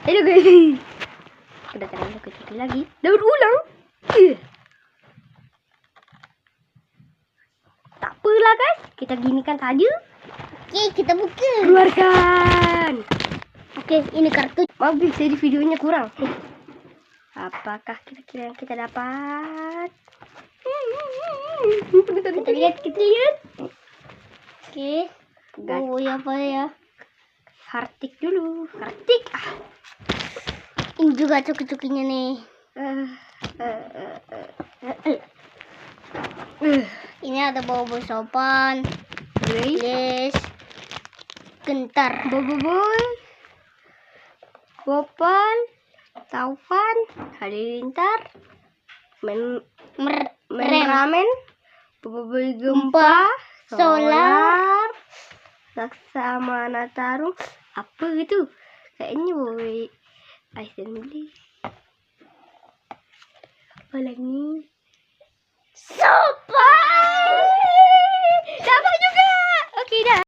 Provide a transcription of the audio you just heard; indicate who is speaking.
Speaker 1: Ayo guys. Kedatangan kecil lagi. Daur ulang. Tak apalah guys. Kita ginikan saja.
Speaker 2: Oke, kita buka.
Speaker 1: Keluarkan.
Speaker 2: Oke, ini kartu.
Speaker 1: Maaf guys, jadi videonya kurang. Apakah kira-kira yang kita dapat?
Speaker 2: Kita lihat. Oke. Oh, ya apa ya?
Speaker 1: Hartik dulu. Hartik.
Speaker 2: Ini juga cuki-cukinya nih. Ini ada bau-bau sopan. Yes. Gentar.
Speaker 1: Boboiboy. Gopal. Taufan. Halilintar. Ramen. Boboiboy gempa.
Speaker 2: Solar.
Speaker 1: Laksamana Tarung. Apa gitu? Kayaknya boy Ais dan Mili. Apa lagi?
Speaker 2: Sopan.